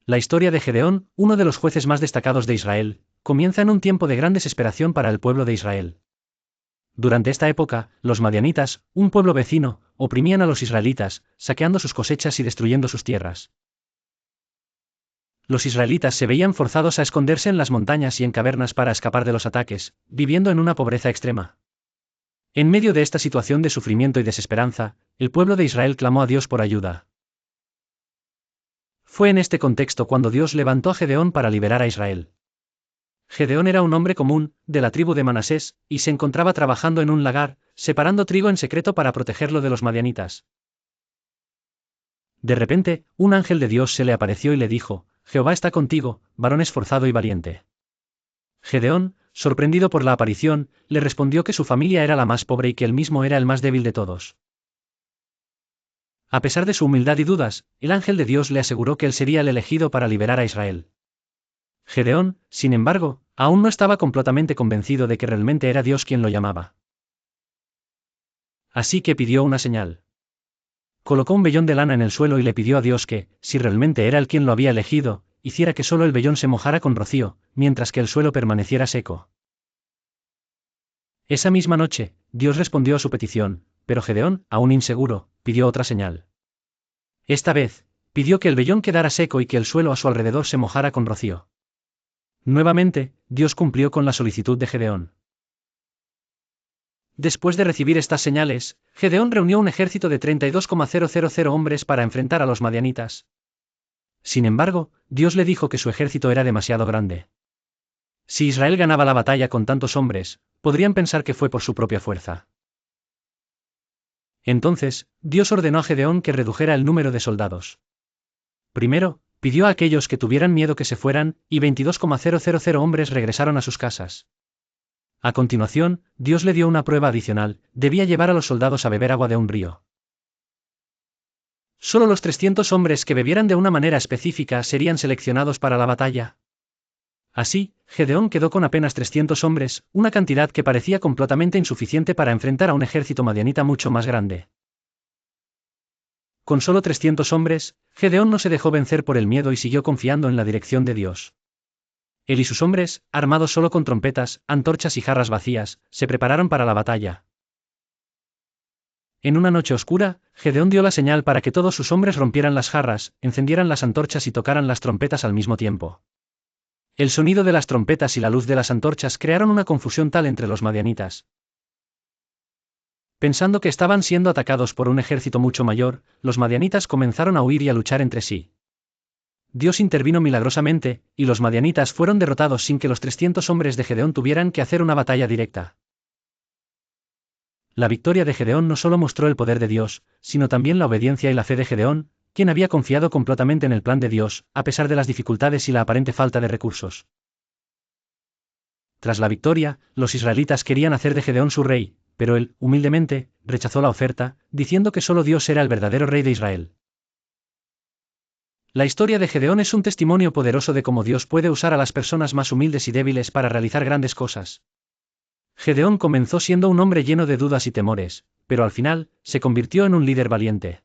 La historia de Gedeón, uno de los jueces más destacados de Israel, comienza en un tiempo de gran desesperación para el pueblo de Israel. Durante esta época, los madianitas, un pueblo vecino, oprimían a los israelitas, saqueando sus cosechas y destruyendo sus tierras. Los israelitas se veían forzados a esconderse en las montañas y en cavernas para escapar de los ataques, viviendo en una pobreza extrema. En medio de esta situación de sufrimiento y desesperanza, el pueblo de Israel clamó a Dios por ayuda. Fue en este contexto cuando Dios levantó a Gedeón para liberar a Israel. Gedeón era un hombre común, de la tribu de Manasés, y se encontraba trabajando en un lagar, separando trigo en secreto para protegerlo de los madianitas. De repente, un ángel de Dios se le apareció y le dijo: Jehová está contigo, varón esforzado y valiente. Gedeón, sorprendido por la aparición, le respondió que su familia era la más pobre y que él mismo era el más débil de todos. A pesar de su humildad y dudas, el ángel de Dios le aseguró que él sería el elegido para liberar a Israel. Gedeón, sin embargo, aún no estaba completamente convencido de que realmente era Dios quien lo llamaba. Así que pidió una señal. Colocó un vellón de lana en el suelo y le pidió a Dios que, si realmente era él quien lo había elegido, hiciera que solo el vellón se mojara con rocío, mientras que el suelo permaneciera seco. Esa misma noche, Dios respondió a su petición, pero Gedeón, aún inseguro, pidió otra señal. Esta vez, pidió que el vellón quedara seco y que el suelo a su alrededor se mojara con rocío. Nuevamente, Dios cumplió con la solicitud de Gedeón. Después de recibir estas señales, Gedeón reunió un ejército de 32,000 hombres para enfrentar a los madianitas. Sin embargo, Dios le dijo que su ejército era demasiado grande. Si Israel ganaba la batalla con tantos hombres, podrían pensar que fue por su propia fuerza. Entonces, Dios ordenó a Gedeón que redujera el número de soldados. Primero, pidió a aquellos que tuvieran miedo que se fueran, y 22,000 hombres regresaron a sus casas. A continuación, Dios le dio una prueba adicional: debía llevar a los soldados a beber agua de un río. Solo los 300 hombres que bebieran de una manera específica serían seleccionados para la batalla. Así, Gedeón quedó con apenas 300 hombres, una cantidad que parecía completamente insuficiente para enfrentar a un ejército madianita mucho más grande. Con solo 300 hombres, Gedeón no se dejó vencer por el miedo y siguió confiando en la dirección de Dios. Él y sus hombres, armados solo con trompetas, antorchas y jarras vacías, se prepararon para la batalla. En una noche oscura, Gedeón dio la señal para que todos sus hombres rompieran las jarras, encendieran las antorchas y tocaran las trompetas al mismo tiempo. El sonido de las trompetas y la luz de las antorchas crearon una confusión tal entre los madianitas. Pensando que estaban siendo atacados por un ejército mucho mayor, los madianitas comenzaron a huir y a luchar entre sí. Dios intervino milagrosamente, y los madianitas fueron derrotados sin que los 300 hombres de Gedeón tuvieran que hacer una batalla directa. La victoria de Gedeón no solo mostró el poder de Dios, sino también la obediencia y la fe de Gedeón, quien había confiado completamente en el plan de Dios, a pesar de las dificultades y la aparente falta de recursos. Tras la victoria, los israelitas querían hacer de Gedeón su rey, pero él, humildemente, rechazó la oferta, diciendo que solo Dios era el verdadero rey de Israel. La historia de Gedeón es un testimonio poderoso de cómo Dios puede usar a las personas más humildes y débiles para realizar grandes cosas. Gedeón comenzó siendo un hombre lleno de dudas y temores, pero al final, se convirtió en un líder valiente.